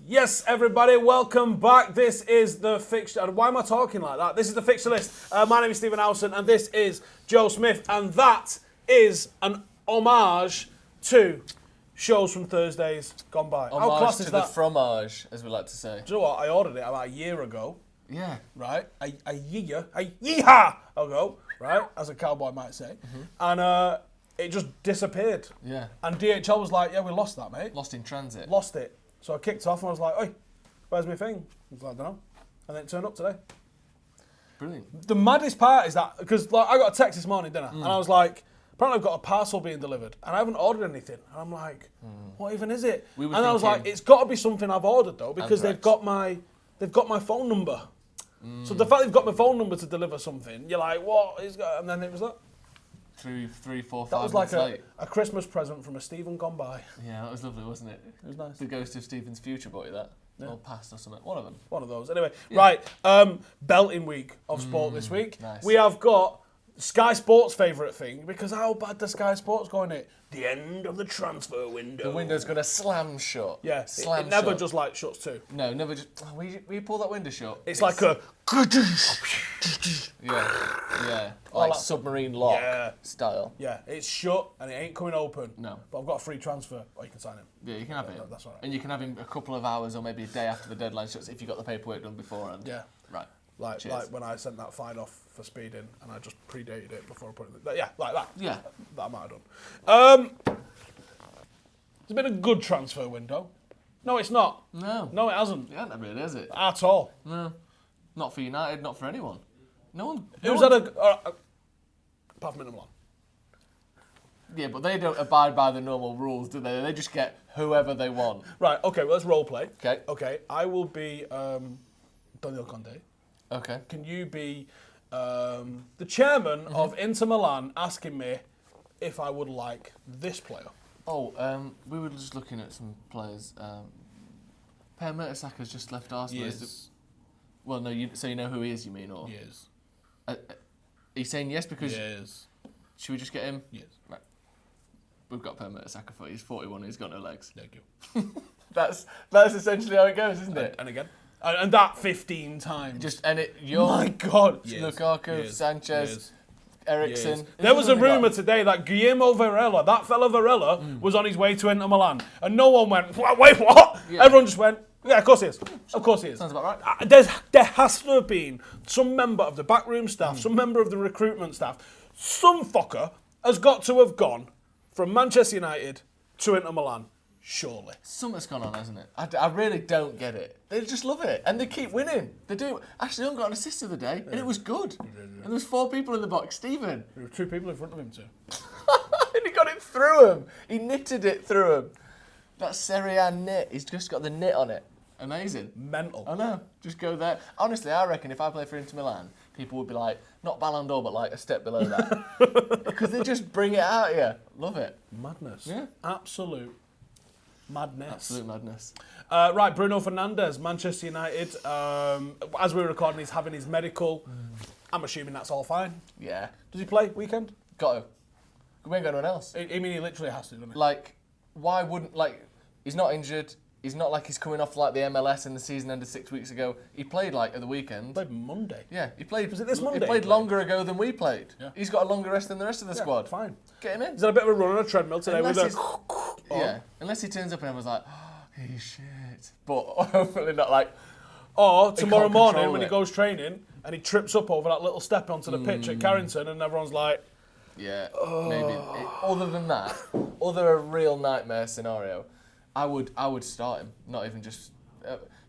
Yes, everybody, welcome back. This is the Fixture. Why am I talking like that? This is the Fixture List. My name is Stephen Howson, and this is Joe Smith, and that is an homage to shows from Thursdays gone by. Homage How class is to that? the fromage, as we like to say. Do you know what? I ordered it about a year ago. Yeah. Right? A yeehaw ago, right? As a cowboy might say. And it just disappeared. Yeah. And DHL was like, yeah, we lost that, mate. Lost in transit. Lost it. So I kicked off and I was like, oi, where's my thing? I was like, I don't know. And then it turned up today. Brilliant. The maddest part is that, because like, I got a text this morning, didn't I? And I was like, apparently I've got a parcel being delivered and I haven't ordered anything. And I'm like, what even is it? And I was like, it's got to be something I've ordered though, because they've got my phone number. So the fact they've got my phone number to deliver something, you're like, what is going? And then it was that. 3, 4, 5 That was like minutes late. a Christmas present from a Stephen gone by. Yeah, that was lovely, wasn't it? It was nice. The ghost of Stephen's future bought you that. Yeah. Or past or something. One of them. One of those. Anyway, right. Belting week of sport this week. Nice. We have got Sky Sports' favourite thing, because how bad does Sky Sports going it? The end of the transfer window. The window's going to slam shut. Yeah, Slam it never shut. just like shuts too. No, never just... Oh, will you pull that window shut? It's like a... Yeah. Like submarine lock style. Yeah, it's shut and it ain't coming open. No. But I've got a free transfer. Or you can sign him. Yeah, you can have him. That's all right. And you can have him a couple of hours or maybe a day after the deadline shuts if you got the paperwork done beforehand. Yeah. Right. Like when I sent that fine off for speeding and I just predated it before I put it... Yeah, like that. Yeah. That I might have done. It's been a good transfer window. No, it's not. No, it hasn't. Yeah, not really, is it? At all. No. Not for United, not for anyone. No one... Who's had a... apart from Milan. Yeah, but they don't abide by the normal rules, do they? They just get whoever they want. Right, okay, well, let's role play. Okay. Okay, I will be Daniel Conte. Okay. Can you be the chairman of Inter Milan asking me if I would like this player? Oh, we were just looking at some players. Per Mertesack's just left Arsenal. Yes. Well, no, so you know who he is, you mean? Or Yes. Are you saying yes because... Yes. Should we just get him? Yes. Right. We've got Per Mertesacker for you. He's 41, he's got no legs. Thank you. That's essentially how it goes, isn't it? And again. And that 15 times. My God. Lukaku, Sanchez, Ericsson. There was a rumour today that Guillermo Varela, that fella Varela, was on his way to Inter Milan. And no one went, wait, what? Yeah. Everyone just went, yeah, of course he is. Of course he is. Sounds about right. There has to have been some member of the backroom staff, some member of the recruitment staff, some fucker has got to have gone from Manchester United to Inter Milan. Surely. Something's gone on, hasn't it? I really don't get it. They just love it. And they keep winning. They do. Ashley Young got an assist the other day, and it was good. And there was 4 people in the box. Stephen. There were 2 people in front of him too. And he got it through him. He knitted it through him. That Serie A knit. He's just got the knit on it. Amazing. Mental. I know. Just go there. Honestly, I reckon if I play for Inter Milan, people would be like, not Ballon d'Or, but like a step below that. Because they just bring it out here. Love it. Madness. Yeah. Absolute madness. Absolute madness. Right, Bruno Fernandes, Manchester United. As we're recording, he's having his medical. I'm assuming that's all fine. Yeah. Does he play weekend? Got to. We ain't got anyone else. I mean, he literally has to, doesn't he? Like, why wouldn't, like, he's not injured. He's not like he's coming off like the MLS and the season ended 6 weeks ago. He played like at the weekend. He played Monday. Yeah, he played. Was it this Monday? He played longer ago than we played. Yeah. He's got a longer rest than the rest of the squad. Fine. Get him in. He's had a bit of a run on a treadmill today Yeah, unless he turns up and everyone's like, oh, he's shit. But hopefully not like. Or tomorrow can't morning control when he it. goes training and he trips up over that little step onto the pitch at Carrington and everyone's like, yeah, maybe. Other than that, other a real nightmare scenario, I would start him. Not even just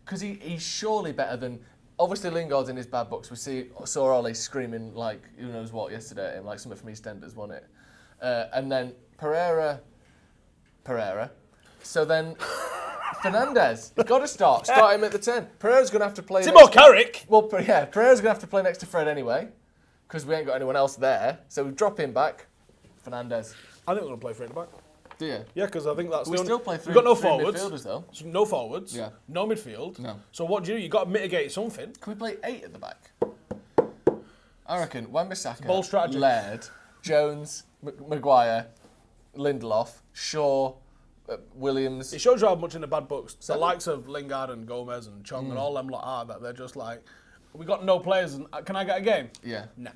because he's surely better than. Obviously, Lingard's in his bad books. We saw Ollie screaming like who knows what yesterday at him, like something from EastEnders, wasn't it? And then Pereira. So then Fernandes, he's got to start. Start him at the 10. Pereira's going to have to play. Timo Carrick. Well, yeah, Pereira's going to have to play next to Fred anyway, because we ain't got anyone else there. So we drop him back. Fernandes. I think we're going to play free at the back. Do you? Yeah, because I think that's We the still only... play three We've got no three forwards. midfielders, though. So no forwards. Yeah. No midfield. No. So what do? You've got to mitigate something. Can we play 8 at the back? I reckon Wan-Bissaka, Bold strategy. Laird, Jones, Maguire, Lindelof, Shaw, Williams. It shows you how much in the bad books the likes of Lingard and Gomez and Chong and all them lot are, that they're just like, we got no players, and can I get a game? Yeah. Nah.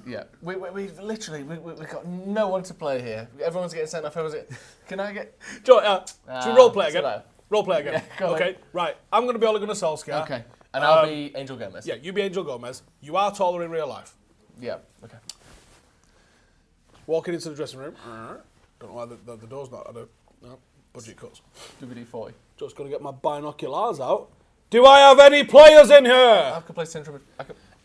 Yeah. We literally got no one to play here. Everyone's getting sent off. Can I get... Joe, should we role play again? Role play again. Yeah, okay, right. I'm going to be Ole Gunnar Solskjaer. Okay. And I'll be Angel Gomez. Yeah, you be Angel Gomez. You are taller in real life. Yeah, okay. Walking into the dressing room. Don't know why the door's not had a budget cuts. WD-40. Just going to get my binoculars out. Do I have any players in here? I can play central.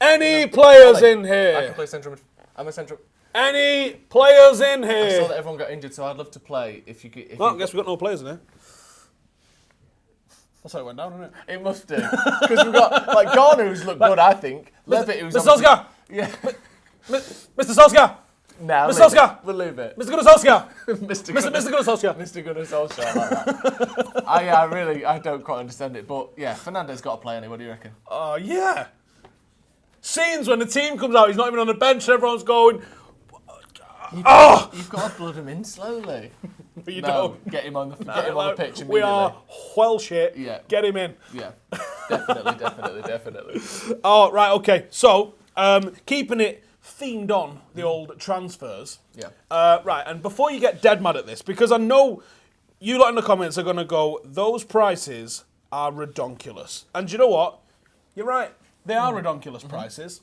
Any players in here? I can play central. I'm a central. Any players in here? I saw that everyone got injured, so I'd love to play if you could. Well, I guess we've got no players in here. That's how it went down, isn't it? It must do. Because we've got, like, Garner, who's looked good, I think. Levitt, who's Mr. Solskjaer! Yeah. Mr. Solskjaer! No, Mr. Solskjaer! We'll leave it. Mr. Gunnar Solskjaer! Mr. Gunnar Solskjaer! Mr. Gunnar Solskjaer, I like that. I don't quite understand it, but yeah, Fernandes got to play anyway, what do you reckon? Oh, yeah. Scenes when the team comes out, he's not even on the bench, and everyone's going, You've got to blood him in slowly. But you don't. Get him on the pitch immediately. We are well shit. Yeah. Get him in. Yeah. Definitely. Oh, right, okay. So, keeping it themed on the old transfers. Yeah. Right, and before you get dead mad at this, because I know you lot in the comments are going to go, those prices are redonkulous. And do you know what? You're right. They are redonkulous prices.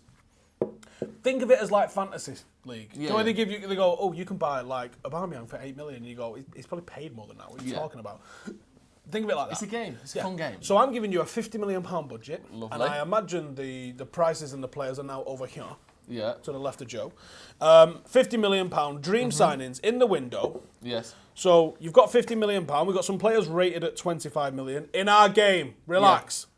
Think of it as like fantasy league. Yeah. The way they go, oh, you can buy like Aubameyang for 8 million. And you go, he's probably paid more than that. What are you talking about? Think of it like that. It's a game. It's a fun game. So I'm giving you a £50 million budget. Lovely. And I imagine the prices and the players are now over here. Yeah. To the left of Joe. £50 million dream signings in the window. Yes. So you've got £50 million. We've got some players rated at 25 million in our game. Relax. Yeah.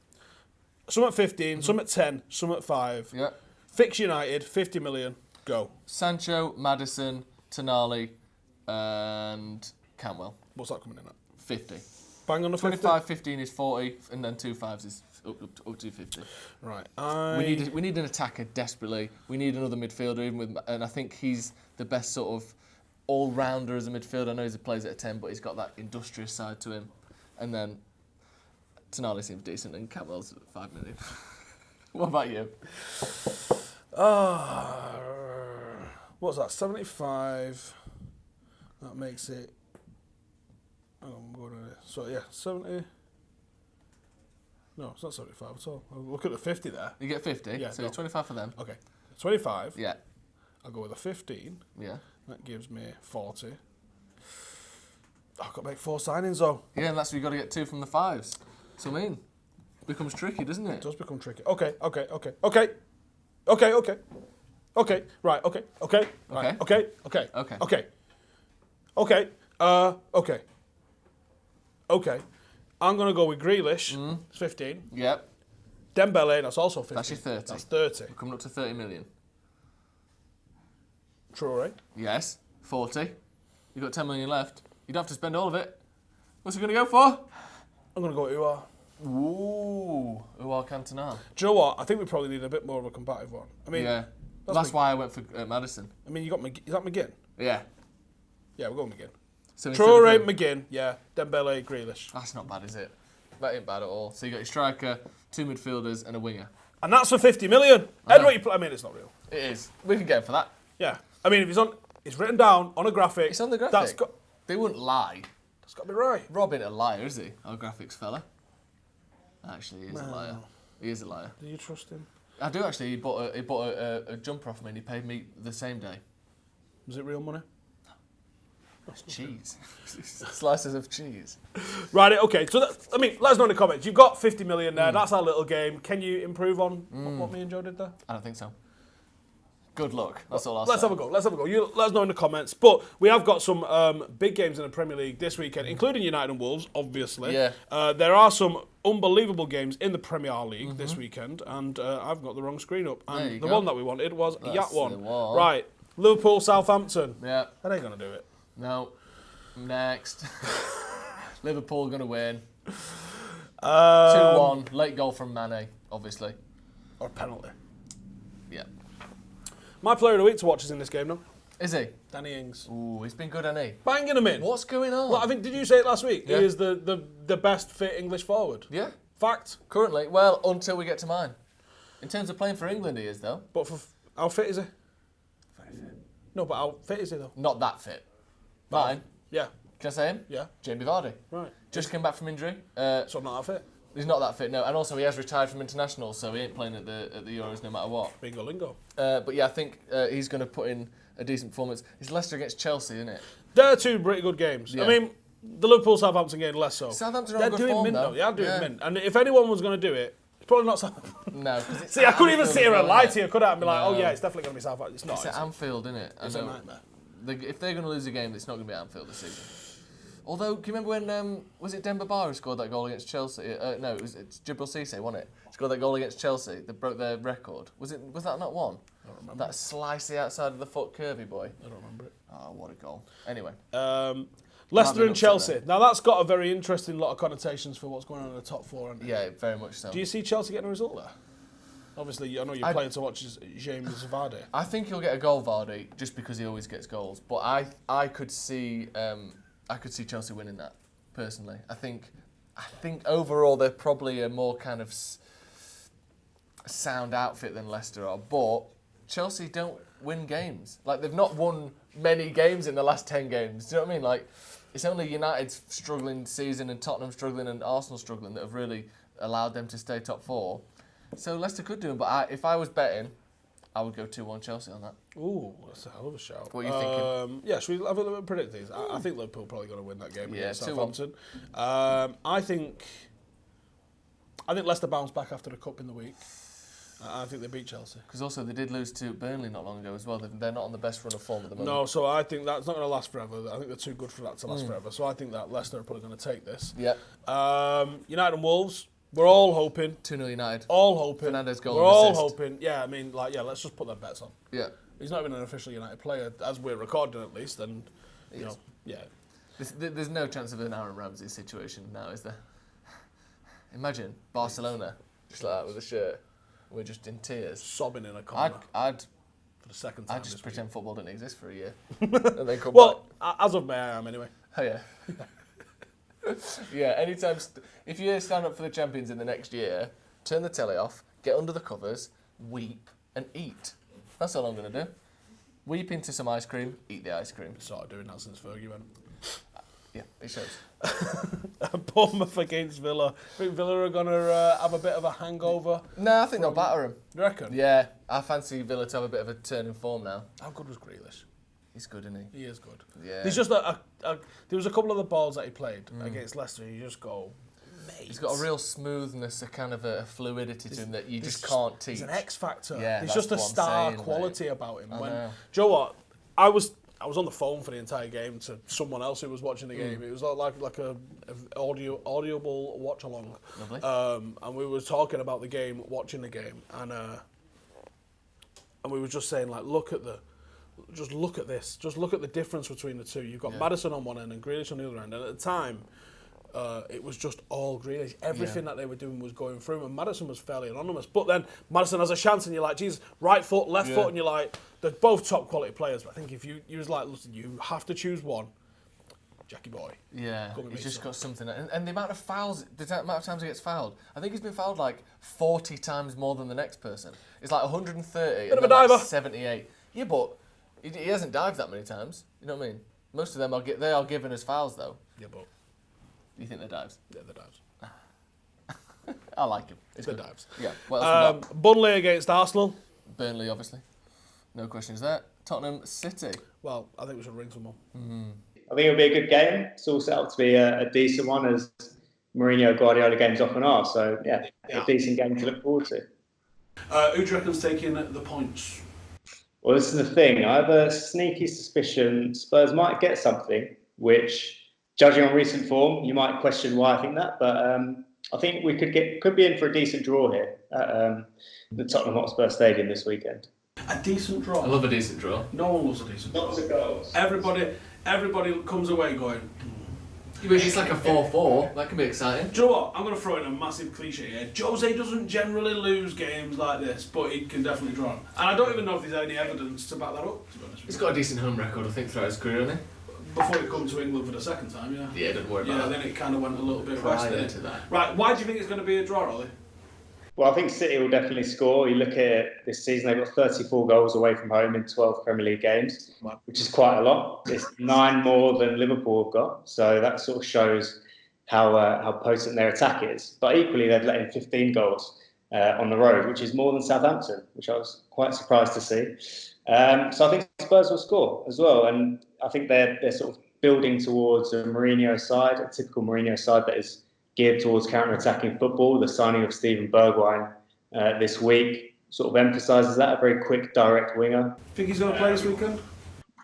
Some at 15, some at 10, some at 5. Yeah. Fix United, 50 million. Go. Sancho, Maddison, Tonali, and Cantwell. What's that coming in at? 50. Bang on the 50? 25, 15 is 40, and then 2 5s is up to 50. Right. We need an attacker desperately. We need another midfielder, and I think he's the best sort of all-rounder as a midfielder. I know he plays at a 10, but he's got that industrious side to him. And then Tonali seems decent, and Cantwell's 5 million. What about you? What's that? 75. That makes it. I'm going to this. So yeah, 70. No, it's not 75 at all. I'll look at the 50 there. You get 50. Yeah, so 25 for them. Okay, 25. Yeah. I'll go with a 15. Yeah. That gives me 40. I've got to make 4 signings though. Yeah, and that's where you've got to get 2 from the 5s. So I mean, it becomes tricky, doesn't it? It does become tricky. Okay. Right. Okay. I'm going to go with Grealish. It's 15. Yep. Dembele, that's also 15. That's your 30. That's 30. We're coming up to 30 million. Traore. Yes. 40. You've got 10 million left. You don't have to spend all of it. What's he going to go for? I'm going to go with Uar. Ooh. Uar Cantona. Do you know what? I think we probably need a bit more of a competitive one. I mean, yeah. That's why I went for Maddison. I mean, you got is that McGinn? Yeah. Yeah, we're going McGinn. So Traore, McGinn, yeah. Dembele, Grealish. That's not bad, is it? That ain't bad at all. So you got your striker, 2 midfielders, and a winger. And that's for 50 million. I mean, it's not real. It is. We can get him for that. Yeah. I mean, if it's written down on a graphic. It's on the graphic. They wouldn't lie. That's got to be right. Rob ain't a liar, is he? Our graphics fella. Actually, he is a liar. He is a liar. Do you trust him? I do actually. He bought a jumper off me and he paid me the same day. Was it real money? It's cheese. Slices of cheese. Right, okay. So, let us know in the comments. You've got 50 million there. That's our little game. Can you improve on what me and Joe did there? I don't think so. Good luck. That's all I'll say. Let's have a go. You let us know in the comments. But we have got some big games in the Premier League this weekend, including United and Wolves, obviously. Yeah. There are some unbelievable games in the Premier League this weekend, and I've got the wrong screen up. And the one that we wanted was that one. Right. Liverpool, Southampton. Yeah. That ain't going to do it. No. Next. Liverpool going to win. 2-1. Late goal from Mane, obviously. Or a penalty. Yeah. My player of the week to watch is in this game now. Is he? Danny Ings. Ooh, he's been good, hasn't he? Banging him in. What's going on? Well, I think, did you say it last week? Yeah. He is the best fit English forward. Yeah. Fact. Currently, well, until we get to mine. In terms of playing for England, he is, though. But how fit is he? Very fit. No, but how fit is he, though? Not that fit. Mine. Yeah. Can I say him? Yeah. Jamie Vardy. Right. Just came back from injury. So not that fit? He's not that fit, no. And also, he has retired from international, so he ain't playing at the Euros no matter what. Bingo lingo. But yeah, I think he's going to put in a decent performance. It's Leicester against Chelsea, isn't it? They're two pretty good games. Yeah. I mean, the Liverpool-Southampton game less so. Southampton are They're on good doing form, mint, though. They are doing mint. And if anyone was going to do it, it's probably not Southampton. No. It's See, I couldn't even sit here and lie Anfield, to you, could I? And be like, No. oh yeah, it's definitely going to be Southampton. It's not. It's at Anfield, isn't it? It's a nightmare. If they're going to lose a game, it's not going to be at Anfield this season. Although, can you remember when, was it Demba Ba who scored that goal against Chelsea? No, it's Djibril Cissé, wasn't it? Scored that goal against Chelsea that broke their record. Was that not one? I don't remember. That slicey outside of the foot curvy boy. I don't remember it. Oh, what a goal. Anyway. Leicester and Chelsea. Now that's got a very interesting lot of connotations for what's going on in the top four, hasn't it? Yeah, very much so. Do you see Chelsea getting a result there? Obviously, I know you're playing to watch James Vardy. I think he'll get a goal, Vardy, just because he always gets goals. But I could see Chelsea winning that, personally. I think overall they're probably a more kind of sound outfit than Leicester are. But Chelsea don't win games. Like, they've not won many games in the last 10 games. Do you know what I mean? Like, it's only United's struggling season and Tottenham struggling and Arsenal struggling that have really allowed them to stay top four. So Leicester could do them, but if I was betting, I would go 2-1 Chelsea on that. Ooh, that's a hell of a shout. What are you thinking? Yeah, should we have a little bit of predict these? I think Liverpool probably going to win that game against 2-1. Southampton. I think Leicester bounce back after the cup in the week. I think they beat Chelsea. Because also they did lose to Burnley not long ago as well. They're not on the best run of form at the moment. No, so I think that's not going to last forever. I think they're too good for that to last forever. So I think that Leicester are probably going to take this. Yeah. United and Wolves. We're all hoping. 2-0 United. All hoping. Fernandes goal We're all assist. hoping. Yeah, I mean, let's just put their bets on. Yeah. He's not even an official United player, as we're recording at least, and, yeah. There's no chance of an Aaron Ramsey situation now, is there? Imagine Barcelona, just like that with a shirt. We're just in tears. Sobbing in a corner. I'd for the second time. I'd just pretend football didn't exist for a year. and then come back. As of May, I am anyway. Oh, yeah. Yeah, anytime. If you stand up for the champions in the next year, turn the telly off, get under the covers, weep, and eat. That's all I'm going to do. Weep into some ice cream, eat the ice cream. Sort of doing that since Fergie went. Yeah, it shows. Bournemouth against Villa. I think Villa are going to have a bit of a hangover. No, I think they'll batter them. You reckon? Yeah, I fancy Villa to have a bit of a turn in form now. How good was Grealish? He's good, isn't he? He is good. Yeah. He's just there was a couple of the balls that he played against Leicester. You just go, mate. He's got a real smoothness, a kind of a fluidity to him that you just can't teach. He's an X factor. Yeah, there's that's just a what I'm star saying, quality mate. about him. I know. Do you know what? I was on the phone for the entire game to someone else who was watching the game. It was like a audible watch along. Lovely. And we were talking about the game, watching the game, and we were just saying, like, look at this. Just look at the difference between the two. You've got Maddison on one end and Grealish on the other end. And at the time, it was just all Grealish. Everything that they were doing was going through, and Maddison was fairly anonymous. But then Maddison has a chance, and you're like, geez, right foot, left foot, and you're like, they're both top quality players. But I think if you was like, listen, you have to choose one. Jackie boy. Yeah, he's just got something. And the amount of fouls, the amount of times he gets fouled, I think he's been fouled like 40 times more than the next person. It's like 130 Bit of a and then diver. like 78. Yeah, but he hasn't dived that many times. You know what I mean? Most of them they are given as fouls though. Yeah, but You think they're dives? yeah, they're dives. I like him. It's They're good. dives. Yeah. What else we got? Burnley against Arsenal. Burnley, obviously. No questions there. Tottenham City. Well, I think we should ring someone. I think it'll be a good game. It's all set up to be a decent one as Mourinho Guardiola games often are. So, yeah, a decent game to look forward to. Who do you reckon's taking the points? Well, this is the thing. I have a sneaky suspicion Spurs might get something, which, judging on recent form, you might question why I think that. But I think we could be in for a decent draw here at the Tottenham Hotspur Stadium this weekend. A decent draw. I love a decent draw. No one loves a decent draw. Lots of goals. Everybody comes away going, It's like a 4-4. That can be exciting. Do you know what? I'm going to throw in a massive cliche here. Jose doesn't generally lose games like this, but he can definitely draw them. And I don't even know if there's any evidence to back that up, to be honest with you. He's got a decent home record, I think, throughout his career, hasn't Before he come to England for the second time, yeah. Yeah, don't worry about that. Yeah, then it kind of went a little bit west, didn't it? That. Right, why do you think it's going to be a draw, Ollie? Well, I think City will definitely score. You look at it this season, they've got 34 goals away from home in 12 Premier League games, which is quite a lot. It's 9 more than Liverpool have got. So that sort of shows how potent their attack is. But equally, they've let in 15 goals on the road, which is more than Southampton, which I was quite surprised to see. So I think Spurs will score as well. And I think they're sort of building towards a Mourinho side, a typical Mourinho side that is geared towards counter-attacking football. The signing of Steven Bergwijn this week sort of emphasises that, a very quick, direct winger. Think he's going to play this weekend?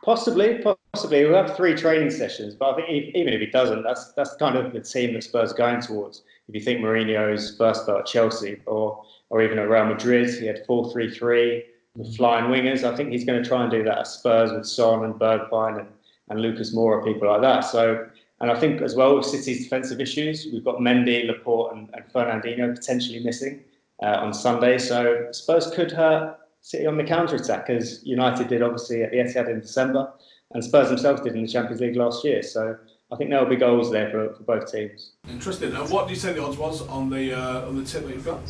Possibly. We'll have 3 training sessions, but I think even if he doesn't, that's kind of the team that Spurs are going towards. If you think Mourinho's first spell at Chelsea or even at Real Madrid, he had 4-3-3 with flying wingers. I think he's going to try and do that at Spurs with Son and Bergwijn and Lucas Moura, people like that. So. And I think as well with City's defensive issues, we've got Mendy, Laporte and Fernandinho potentially missing on Sunday. So Spurs could hurt City on the counter-attack, as United did obviously at the Etihad in December, and Spurs themselves did in the Champions League last year. So I think there will be goals there for both teams. Interesting. And what do you say the odds was on the tip that you've got?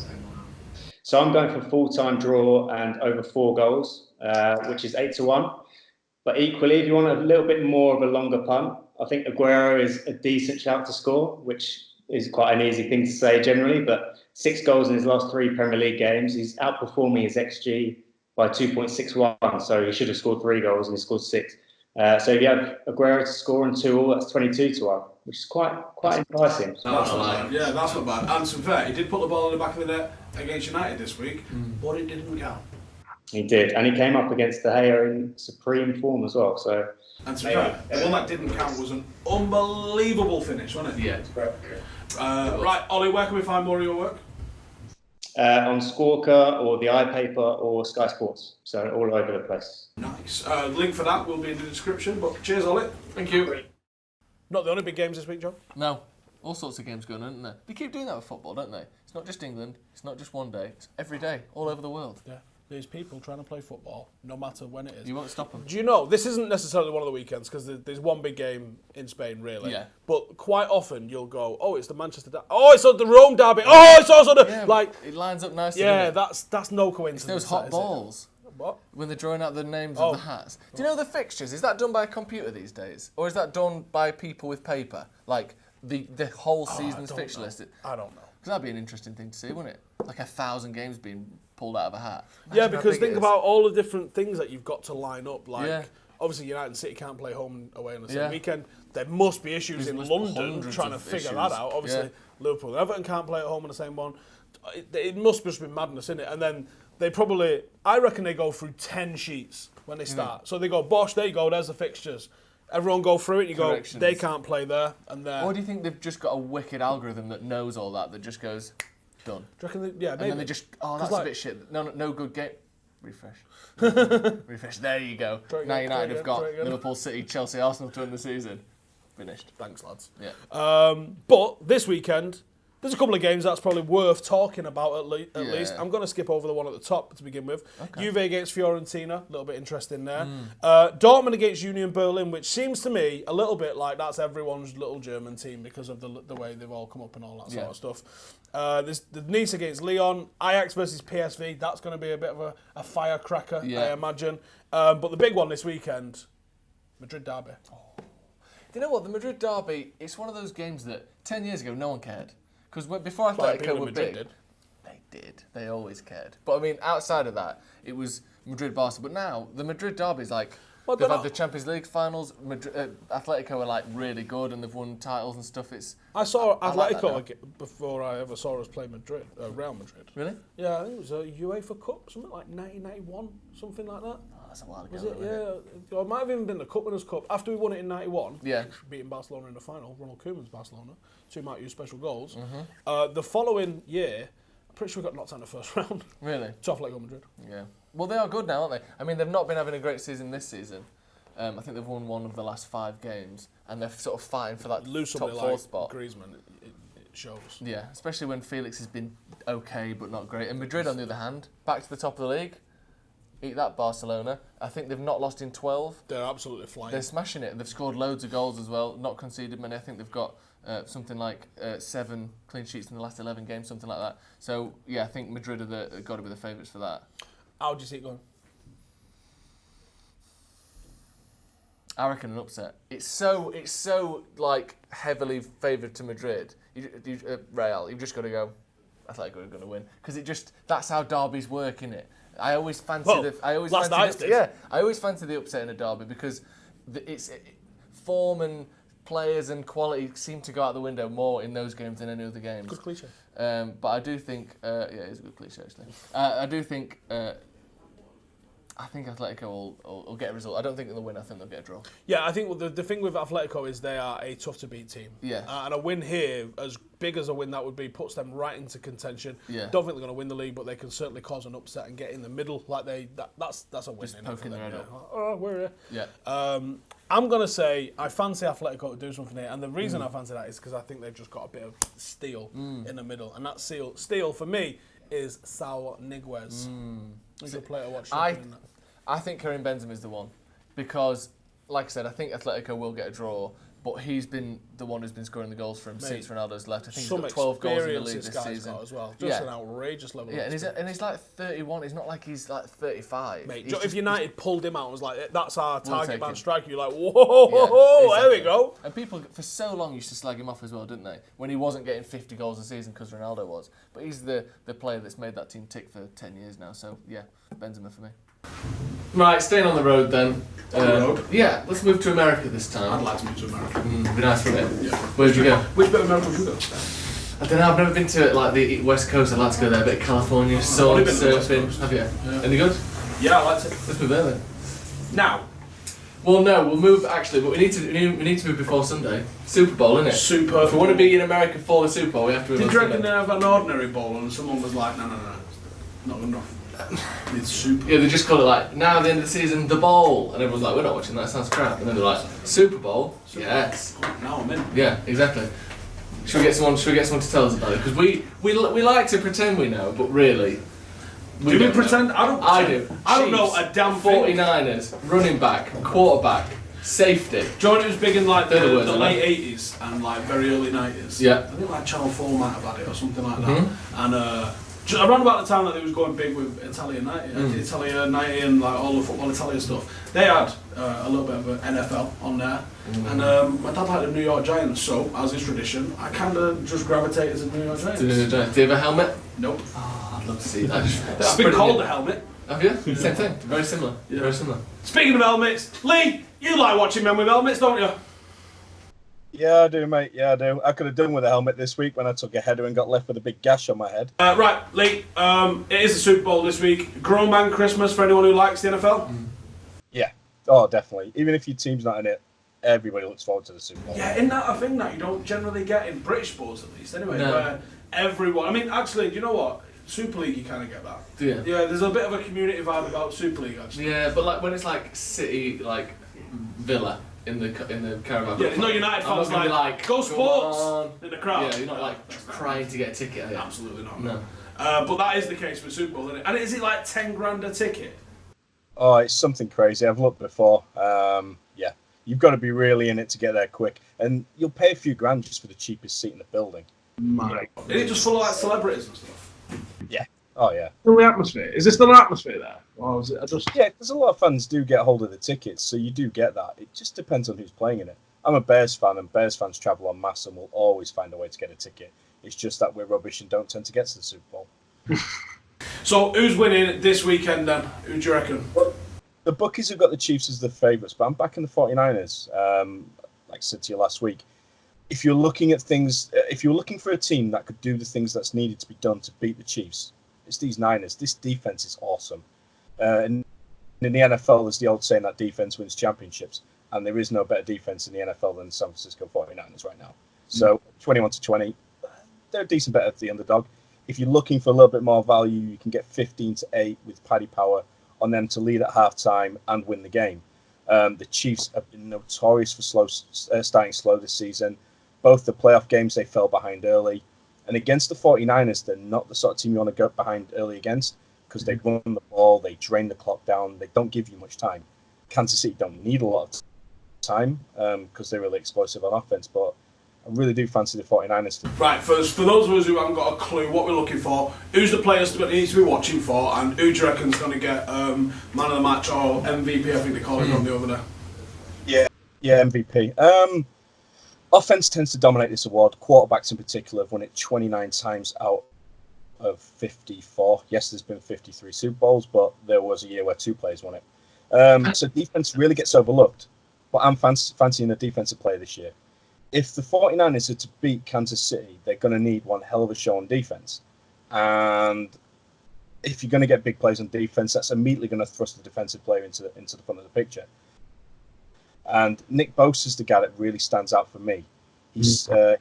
So I'm going for full-time draw and over 4 goals, which is 8-1. But equally, if you want a little bit more of a longer punt, I think Aguero is a decent shout to score, which is quite an easy thing to say generally, but 6 goals in his last 3 Premier League games. He's outperforming his XG by 2.61, so he should have scored 3 goals and he scored 6. So if you have Aguero to score and 2 all, that's 22-1, which is quite enticing. That's not bad. Yeah, that's not bad. And to be fair, he did put the ball in the back of the net against United this week, but it didn't count. He did, and he came up against De Gea in supreme form as well. So, and to be fair, the one that didn't count was an unbelievable finish, wasn't it? Yeah. Right, Ollie, where can we find more of your work? On Squawker or the iPaper or Sky Sports, so all over the place. Nice. Link for that will be in the description. But cheers, Ollie. Thank you. Not the only big games this week, John. No. All sorts of games going on, isn't there? They keep doing that with football, don't they? It's not just England. It's not just one day. It's every day, all over the world. Yeah. There's people trying to play football, no matter when it is. You won't stop them. Do you know, this isn't necessarily one of the weekends, because there's one big game in Spain, really. Yeah. But quite often, you'll go, oh, it's the Manchester Derby. Oh, it's the Rome Derby. Oh, it's also the... Yeah, like, it lines up nicely, yeah, doesn't it? that's no coincidence. It's those hot balls. What? When they're drawing out the names of the hats. Do you know the fixtures? Is that done by a computer these days? Or is that done by people with paper? Like, the whole season's fixture list? I don't know. Because that'd be an interesting thing to see, wouldn't it? Like 1,000 games being pulled out of a hat. Yeah, because think about all the different things that you've got to line up. Like, obviously United and City can't play home and away on the same weekend. There must be issues in London trying to figure that out. Obviously, Liverpool and Everton can't play at home on the same one. It must just be madness, innit? And then they probably, I reckon they go through 10 sheets when they start. So they go, Bosh, there you go, there's the fixtures. Everyone go through it, you go, they can't play there and there. Or do you think they've just got a wicked algorithm that knows all that just goes, done? Do you reckon maybe. And then they just, that's a bit shit. No good game. Refresh. Refresh. There you go. Now United have got Liverpool, City, Chelsea, Arsenal to win the season. Finished. Thanks, lads. Yeah. But this weekend, there's a couple of games that's probably worth talking about at least. I'm going to skip over the one at the top to begin with. Okay. Juve against Fiorentina, a little bit interesting there. Dortmund against Union Berlin, which seems to me a little bit like that's everyone's little German team because of the way they've all come up and all that sort of stuff. There's the Nice against Lyon, Ajax versus PSV. That's going to be a bit of a firecracker, I imagine. But the big one this weekend, Madrid derby. Do you know what? The Madrid derby, it's one of those games that 10 years ago no one cared. Because before Atletico were big, they did. They always cared. But I mean, outside of that, it was Madrid-Barca. But now, the Madrid derby is like, they've had the Champions League finals. Atletico are like really good and they've won titles and stuff. I saw Atletico before I ever saw us play Real Madrid. Really? Yeah, I think it was a UEFA Cup, something like 1991, something like that. Oh, that's a while ago. Was it? Yeah. Or it might have even been the Cup Winners' Cup. After we won it in 91, beating Barcelona in the final, Ronald Koeman's Barcelona, 2 might use special goals. The following year, I'm pretty sure we got knocked out in the first round. Really? To Atletico Madrid. Yeah. Well, they are good now, aren't they? I mean, they've not been having a great season this season. I think they've won one of the last 5 games, and they're sort of fighting for that top 4 like spot. Griezmann, it shows. Yeah, especially when Felix has been okay but not great. And Madrid, on the other hand, back to the top of the league. Eat that, Barcelona. I think they've not lost in 12. They're absolutely flying. They're smashing it. They've scored loads of goals as well, not conceded many. I think they've got something like 7 clean sheets in the last 11 games, something like that. So, yeah, I think Madrid are got to be the favourites for that. How do you see it going? I reckon an upset. It's so like heavily favoured to Madrid. Real, you've just got to go. Atletico are going to win because that's how derbies work, innit? I always fancy I always fancy the upset in a derby because form and players and quality seem to go out the window more in those games than any other games. Good cliche. But I do think it's a good cliche actually. I do think. I think Atletico will get a result. I don't think they'll win. I think they'll get a draw. Yeah, I think the thing with Atletico is they are a tough to beat team. Yeah. And a win here, as big as a win that would be, puts them right into contention. Yeah. Don't think they're going to win the league, but they can certainly cause an upset and get in the middle. Like that's a win. Just poking their head up. Oh, we're here. Yeah. I'm going to say I fancy Atletico to do something here, and the reason I fancy that is because I think they've just got a bit of steel in the middle, and that steel for me is Saul Niguez. He's a player to watch. I think Karim Benzema is the one because, like I said, I think Atletico will get a draw, but he's been the one who's been scoring the goals for him since Ronaldo's left. I think he's got 12 goals in the league this season as well. Just an outrageous level. Yeah, and he's like 31. He's not like he's like 35. Mate, if United pulled him out and was like, "That's our target man striker," you're like, "Whoa, exactly. There we go." And people for so long used to slag him off as well, didn't they? When he wasn't getting 50 goals a season because Ronaldo was. But he's the player that's made that team tick for 10 years now. So yeah, Benzema for me. Right, staying on the road then. Road? Yeah, let's move to America this time. I'd like to move to America. Be nice, wouldn't it? Yeah. Where'd you go? Which bit of America would you go? I don't know, I've never been to like the West Coast. I'd like to go there, a bit of California, sun, surfing. Have you? Yeah. Any good? Yeah, I liked it. Let's move there then. Now. Well, no, we'll move actually, but we need to move before Sunday. Super Bowl, innit? Super. If we want to be in America for the Super Bowl, we have to. Did you reckon they have an ordinary bowl and someone was like, no, not good enough. It's super. Yeah, they just call it like now at the end of the season, the bowl, and everyone's like, we're not watching that. Sounds crap. And then they're like, Super Bowl. Yes. Oh, now I'm in. Yeah, exactly. Should we get someone to tell us about it? Because we like to pretend we know, but really. Do we pretend? I don't. I do. I don't know a damn thing. 49ers, running back, quarterback, safety. Do you know it was big in like the words, late 80s and like very early 90s? Yeah. I think like Channel 4 might have had it or something like that. And just around about the time that they was going big with Italia 90, Italia 90 and like all the football Italia stuff, they had a little bit of an NFL on there. And my dad liked the New York Giants, so as is tradition, I kind of just gravitated to the New York Giants. Do you have a helmet? Nope. Oh, I'd love to see that. It's been called a helmet. Have you? Same thing. Very similar. Yeah. Very similar. Speaking of helmets, Lee, you like watching men with helmets, don't you? Yeah, I do, mate. Yeah, I do. I could have done with a helmet this week when I took a header and got left with a big gash on my head. Right, Lee, it is the Super Bowl this week. Grown man Christmas for anyone who likes the NFL? Yeah. Oh, definitely. Even if your team's not in it, everybody looks forward to the Super Bowl. Yeah, isn't that a thing that you don't generally get in British sports, at least, anyway, where everyone... I mean, actually, do you know what? Super League, you kind of get that. Yeah. Yeah, there's a bit of a community vibe about Super League, actually. Yeah, but like when it's like City, like Villa in the Carabao. Yeah, no United fans like go sports in the crowd. Yeah, you're not like crying to get a ticket, are you? Absolutely not. No. But that is the case with Super Bowl, isn't it? And is it like 10 grand a ticket? Oh, it's something crazy. I've looked before. Yeah, you've got to be really in it to get there quick, and you'll pay a few grand just for the cheapest seat in the building. My God. Is it just full of like celebrities and stuff? Yeah. Oh, yeah. Still the atmosphere. Is there still an atmosphere there? Or is it just... Yeah, there's a lot of fans do get hold of the tickets, so you do get that. It just depends on who's playing in it. I'm a Bears fan, and Bears fans travel en masse and will always find a way to get a ticket. It's just that we're rubbish and don't tend to get to the Super Bowl. So, who's winning this weekend then? Who do you reckon? The bookies have got the Chiefs as the favourites, but I'm backing the 49ers. Like I said to you last week, if you're looking at things, if you're looking for a team that could do the things that's needed to be done to beat the Chiefs, it's these Niners. This defense is awesome. And in the NFL, there's the old saying that defense wins championships, and there is no better defense in the NFL than San Francisco 49ers right now. So 21-20, they're a decent bet at the underdog. If you're looking for a little bit more value, you can get 15-8 with Paddy Power on them to lead at halftime and win the game. The Chiefs have been notorious for starting slow this season. Both the playoff games, they fell behind early. And against the 49ers, they're not the sort of team you want to go behind early against because they run the ball, they drain the clock down, they don't give you much time. Kansas City don't need a lot of time because they're really explosive on offense, but I really do fancy the 49ers. Right, for those of us who haven't got a clue what we're looking for, who's the players that need to be watching for, and who do you reckon's going to get man of the match or MVP, I think they call it on the over there? Yeah, MVP. Offense tends to dominate this award. Quarterbacks in particular have won it 29 times out of 54. Yes, there's been 53 Super Bowls, but there was a year where 2 players won it. So defense really gets overlooked, but I'm fancying a defensive player this year. If the 49ers are to beat Kansas City, they're going to need one hell of a show on defense. And if you're going to get big plays on defense, that's immediately going to thrust the defensive player into the front of the picture. And Nick Bosa's the guy that really stands out for me. He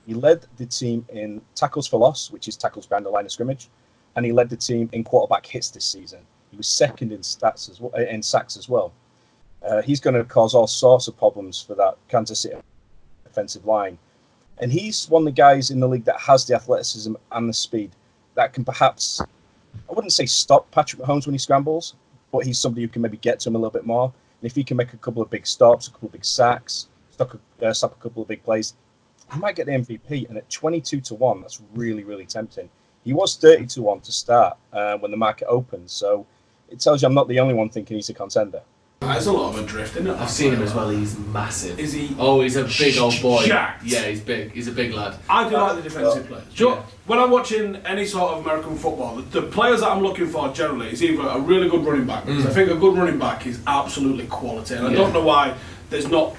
led the team in tackles for loss, which is tackles behind the line of scrimmage, and he led the team in quarterback hits this season. He was second in sacks as well. He's going to cause all sorts of problems for that Kansas City offensive line. And he's one of the guys in the league that has the athleticism and the speed that can perhaps, I wouldn't say stop Patrick Mahomes when he scrambles, but he's somebody who can maybe get to him a little bit more. And if he can make a couple of big stops, a couple of big sacks, stop a couple of big plays, he might get the MVP. And at 22-1, that's really, really tempting. He was 30-1 to start when the market opened. So it tells you I'm not the only one thinking he's a contender. There's a lot of a drift, isn't it? I've seen him as well. He's massive. Is he? Oh, he's a big old boy. Jacked. Yeah, he's big. He's a big lad. I do like the defensive players. Do you know, when I'm watching any sort of American football, the players that I'm looking for generally is either a really good running back, because I think a good running back is absolutely quality, and I don't know why there's not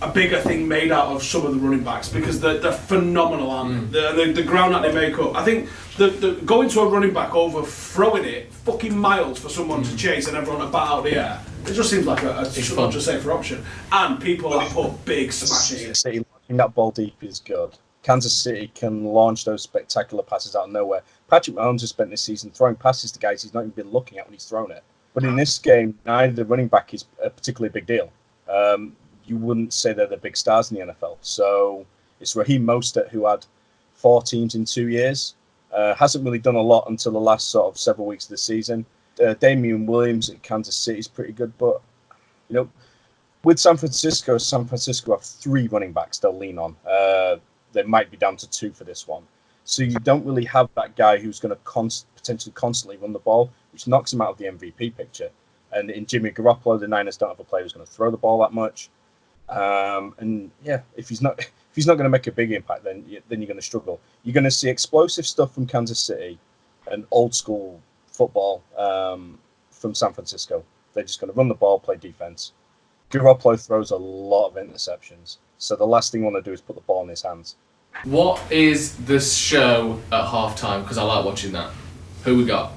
a bigger thing made out of some of the running backs, because they're phenomenal, aren't they? The ground that they make up. I think the going to a running back over throwing it fucking miles for someone to chase and everyone to bat out the air, it just seems like a much a safer option. And people that put big smashes in. Launching that ball deep is good. Kansas City can launch those spectacular passes out of nowhere. Patrick Mahomes has spent this season throwing passes to guys he's not even been looking at when he's thrown it. But in this game, neither the running back is a particularly big deal. You wouldn't say they're the big stars in the NFL. So it's Raheem Mostert, who had 4 teams in 2 years. Hasn't really done a lot until the last sort of several weeks of the season. Damian Williams at Kansas City is pretty good, but you know, with San Francisco have 3 running backs they'll lean on. They might be down to 2 for this one. So you don't really have that guy who's going to potentially constantly run the ball, which knocks him out of the MVP picture. And in Jimmy Garoppolo, the Niners don't have a player who's going to throw the ball that much. And yeah, if he's not going to make a big impact, then you're going to struggle. You're going to see explosive stuff from Kansas City and old school football from San Francisco. They're just going to run the ball, play defense. Garoppolo throws a lot of interceptions, so the last thing you want to do is put the ball in his hands. What is the show at halftime? Because I like watching that. Who we got?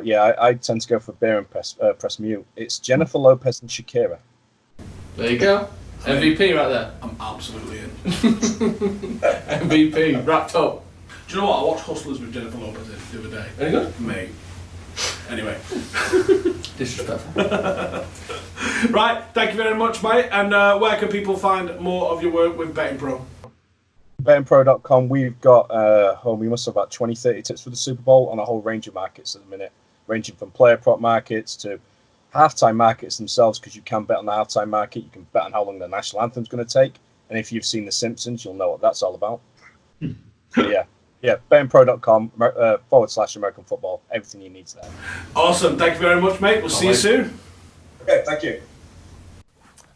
Yeah, I tend to go for beer and press mute. It's Jennifer Lopez and Shakira. There you go. MVP right there. I'm absolutely in. MVP, wrapped up. Do you know what? I watched Hustlers with Jennifer Lopez the other day. Any good? Mate. Anyway. Disrespectful. Right, thank you very much, mate. And where can people find more of your work with Betting Pro? BettingPro.com, we've got, we must have about 20, 30 tips for the Super Bowl on a whole range of markets at the minute, ranging from player prop markets to halftime markets themselves, because you can bet on the halftime market. You can bet on how long the national anthem's going to take. And if you've seen The Simpsons, you'll know what that's all about. So yeah, bettingpro.com /American football. Everything you need there. Awesome. Thank you very much, mate. We'll see you soon. Okay, thank you.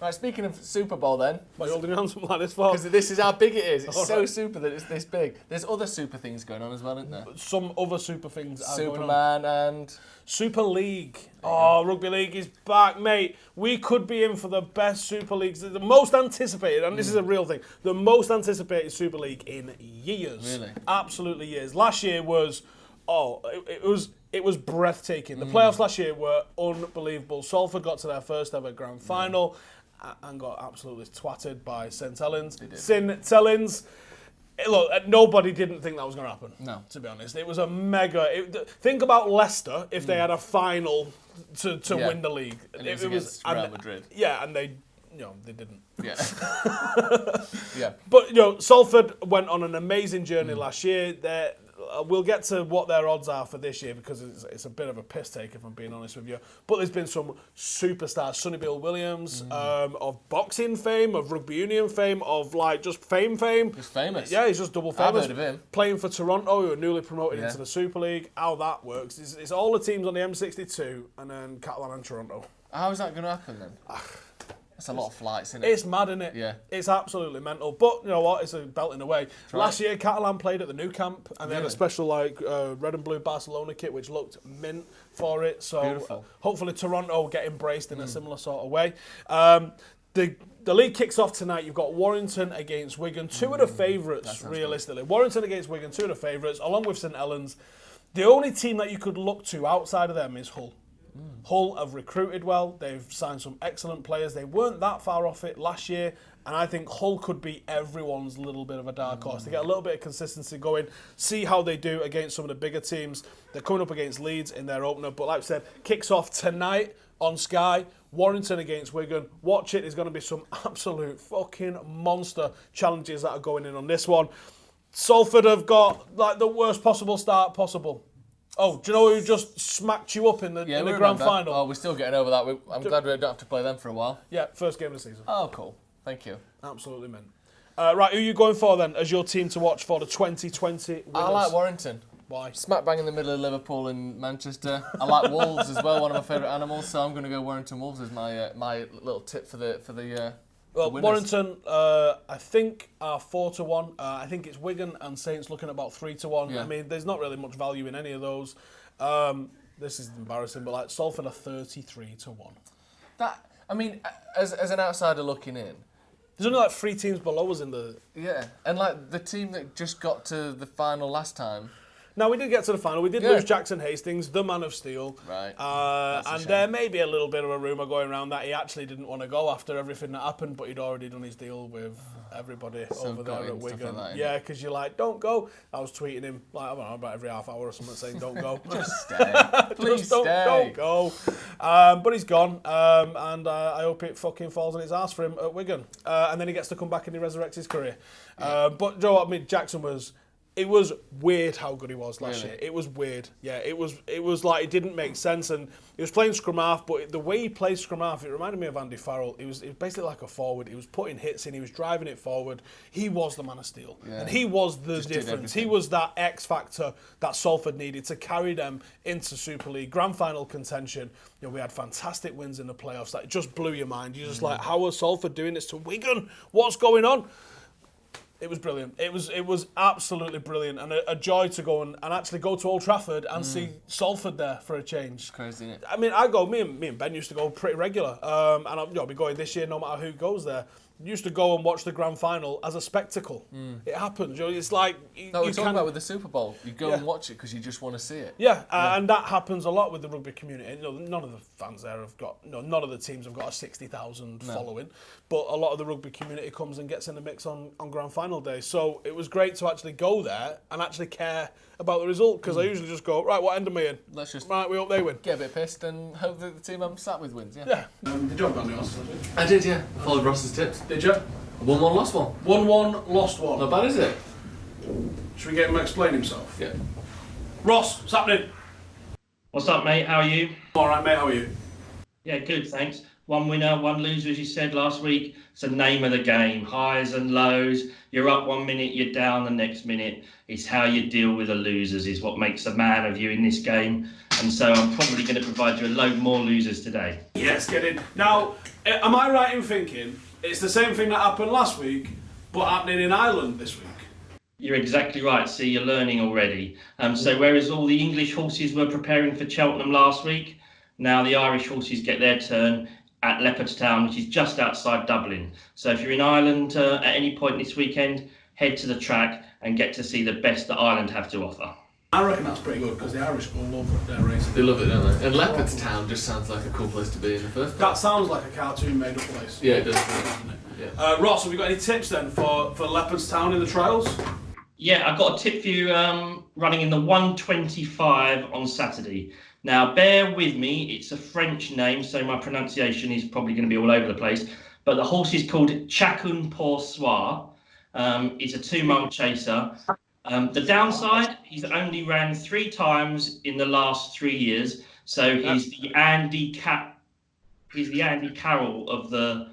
Right, speaking of Super Bowl then. Why are you holding your hands up like this for? Because this is how big it is. It's All so right. super that it's this big. There's other super things going on as well, isn't there? Some other super things are going on. Superman and... Super League. Oh, Rugby League is back, mate. We could be in for the best Super Leagues, the most anticipated, and this is a real thing, the most anticipated Super League in years. Really? Absolutely years. Last year was, it was breathtaking. The playoffs last year were unbelievable. Salford got to their first ever grand final and got absolutely twatted by St. Helens. Look, nobody didn't think that was going to happen. No. To be honest. It was a mega... think about Leicester if they had a final to win the league. And it was Real Madrid. Yeah, and they didn't. Yeah. Yeah. But, Salford went on an amazing journey last year. We'll get to what their odds are for this year because it's a bit of a piss take if I'm being honest with you. But there's been some superstars, Sonny Bill Williams, of boxing fame, of rugby union fame, of just fame. He's famous. Yeah, he's just double famous. I've heard of him. Playing for Toronto, who are newly promoted into the Super League. How that works. It's all the teams on the M62 and then Catalan and Toronto. How is that going to happen then? That's a lot of flights, isn't it? It's mad, isn't it? Yeah. It's absolutely mental. But you know what? It's a belt in a way. Last year, Catalan played at the new camp, and they had a special red and blue Barcelona kit, which looked mint for it. So hopefully Toronto will get embraced in a similar sort of way. The league kicks off tonight. You've got Warrington against Wigan, two of the favourites, realistically. Warrington against Wigan, two of the favourites, along with St Helens. The only team that you could look to outside of them is Hull. Hull have recruited well. They've signed some excellent players. They weren't that far off it last year, and I think Hull could be everyone's little bit of a dark horse. They get a little bit of consistency going, see how they do against some of the bigger teams. They're coming up against Leeds in their opener, but like I said, kicks off tonight on Sky. Warrington against Wigan. Watch it. There's going to be some absolute fucking monster challenges that are going in on this one. Salford have got the worst possible start possible. Oh, do you know who just smacked you up in the grand final? Oh, we're still getting over that. I'm glad we don't have to play them for a while. Yeah, first game of the season. Oh, cool. Thank you. Absolutely, man. Right, who are you going for then as your team to watch for the 2020 winners? I like Warrington. Why? Smack bang in the middle of Liverpool and Manchester. I like Wolves as well, one of my favourite animals, so I'm going to go Warrington Wolves as my little tip for the Warrington, I think, are 4-1. I think it's Wigan and Saints looking at about 3-1. Yeah. I mean, there's not really much value in any of those. This is embarrassing, but Salford are 33-1. That, I mean, as an outsider looking in, there's only 3 teams below us in the... Yeah, and the team that just got to the final last time. Now, we did get to the final. We did lose Jackson Hastings, the man of steel. Right. And there may be a little bit of a rumour going around that he actually didn't want to go after everything that happened, but he'd already done his deal with everybody over there at Wigan. Yeah, because you're like, don't go. I was tweeting him, I don't know, about every half hour or something saying, don't go. Just stay. Please stay. Don't go. But he's gone, and I hope it fucking falls on his ass for him at Wigan. And then he gets to come back and he resurrects his career. But you know what I mean? Jackson was... It was weird how good he was last year. It was weird. Yeah, it was like it didn't make sense, and he was playing scrum half, but the way he played scrum half, it reminded me of Andy Farrell. It was basically like a forward. He was putting hits in, he was driving it forward. He was the man of steel, and he was the difference. He was that X factor that Salford needed to carry them into Super League grand final contention. You know, we had fantastic wins in the playoffs that just blew your mind. You're just like, how are Salford doing this to Wigan? What's going on? It was brilliant. It was absolutely brilliant, and a joy to go and actually go to Old Trafford and see Salford there for a change. It's crazy, isn't it? I mean, me and Ben used to go pretty regular, and I'll be going this year no matter who goes there. Used to go and watch the grand final as a spectacle. It happens. You know, it's like we're talking about with the SuperBowl. You go and watch it because you just want to see it. Yeah, and that happens a lot with the rugby community. You know, none of the fans there have got, none of the teams have got a 60,000 following, but a lot of the rugby community comes and gets in the mix on grand final day. So it was great to actually go there and actually care about the result, because I usually just go, right, what end am I in? Let's just we hope they win. Get a bit pissed and hope that the team I'm sat with wins. Yeah. Did you have Burnley Arsenal? I did, yeah. Followed Ross's tips. Did you? 1-1, lost one. 1-1, lost one. Not bad, is it? Should we get him to explain himself? Yeah. Ross, what's happening? What's up, mate? How are you? All right, mate. How are you? Yeah, good, thanks. One winner, one loser, as you said last week. It's the name of the game. Highs and lows. You're up 1 minute, you're down the next minute. It's how you deal with the losers is what makes a man of you in this game. And so I'm probably going to provide you a load more losers today. Yes, get in. Now, am I right in thinking it's the same thing that happened last week, but happening in Ireland this week? You're exactly right. See, you're learning already. So whereas all the English horses were preparing for Cheltenham last week, now the Irish horses get their turn at Leopardstown, which is just outside Dublin. So if you're in Ireland at any point this weekend, head to the track and get to see the best that Ireland have to offer. I reckon that's pretty good because the Irish all love their racing. They love it, don't they? And Leopardstown just sounds like a cool place to be in the first place. That sounds like a cartoon made up place. Yeah, it does. Doesn't it? Yeah. Ross, have you got any tips then for Leopardstown in the trials? Yeah, I've got a tip for you running in the 125 on Saturday. Now, bear with me. It's a French name, so my pronunciation is probably going to be all over the place. But the horse is called Chacun Pour Soir. It's a 2-mile chaser. The downside, he's only ran 3 times in the last 3 years. So he's the Andy Carroll of the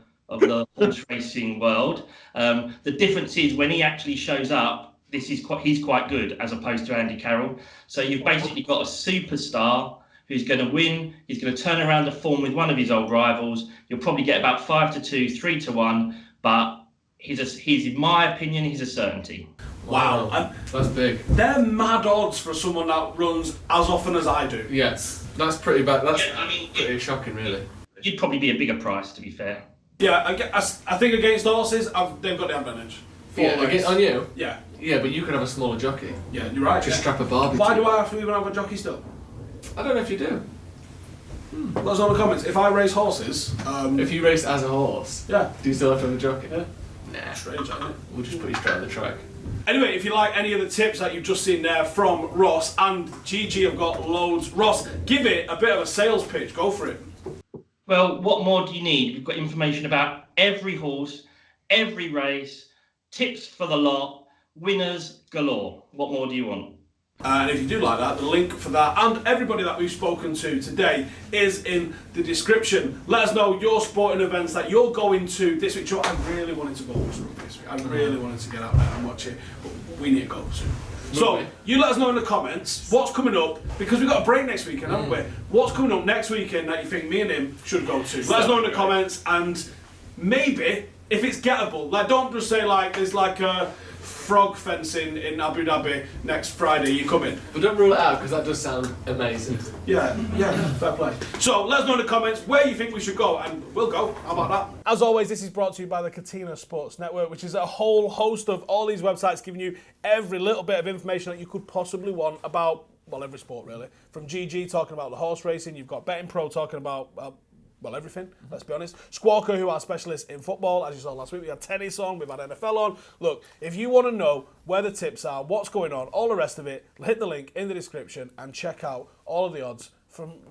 horse racing world. The difference is when he actually shows up, he's quite good as opposed to Andy Carroll. So you've basically got a superstar who's going to win. He's going to turn around the form with one of his old rivals. You'll probably get about 5-2, 3-1, but he's in my opinion, he's a certainty. Wow. That's big. They're mad odds for someone that runs as often as I do. Yes, that's pretty bad. That's pretty shocking, really. You'd probably be a bigger price, to be fair. Yeah, I think against horses, they've got the advantage. On you? Yeah. Yeah, but you could have a smaller jockey. Yeah, you're right. Just strap a Barbie. Why do I have to even have a jockey still? I don't know if you do. Let us know in the comments. If I race horses... if you race as a horse, yeah. Do you still have to have a jockey? Yeah. Nah. Strange, isn't it? We'll just put you straight on the track. Anyway, if you like any of the tips that you've just seen there from Ross and GG have got loads. Ross, give it a bit of a sales pitch. Go for it. Well, what more do you need? We've got information about every horse, every race, tips for the lot, winners galore. What more do you want? And if you do like that, the link for that and everybody that we've spoken to today is in the description. Let us know your sporting events that you're going to this week. I really wanted to go watch rugby this week. I really wanted to get out there and watch it, but we need to go soon. So you let us know in the comments what's coming up, because we've got a break next weekend, haven't we? What's coming up next weekend that you think me and him should go to? Let us know in the comments, and maybe if it's gettable, like don't just say like there's like a frog fencing in Abu Dhabi next Friday, you come in. But don't rule it out, because that does sound amazing. Yeah, fair play. So let us know in the comments where you think we should go, and we'll go. How about that? As always, this is brought to you by the Katina Sports Network, which is a whole host of all these websites giving you every little bit of information that you could possibly want about, well, every sport really. From GG talking about the horse racing, you've got Betting Pro talking about, well, everything, let's be honest. Squawker, who are specialists in football, as you saw last week, we had tennis on, we've had NFL on. Look, if you want to know where the tips are, what's going on, all the rest of it, hit the link in the description and check out all of the odds from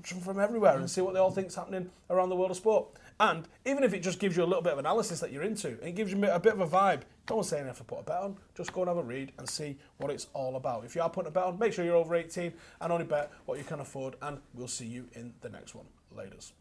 everywhere and see what they all think's happening around the world of sport. And even if it just gives you a little bit of analysis that you're into, and it gives you a bit of a vibe, don't say you have to put a bet on, just go and have a read and see what it's all about. If you are putting a bet on, make sure you're over 18 and only bet what you can afford, and we'll see you in the next one. Laters.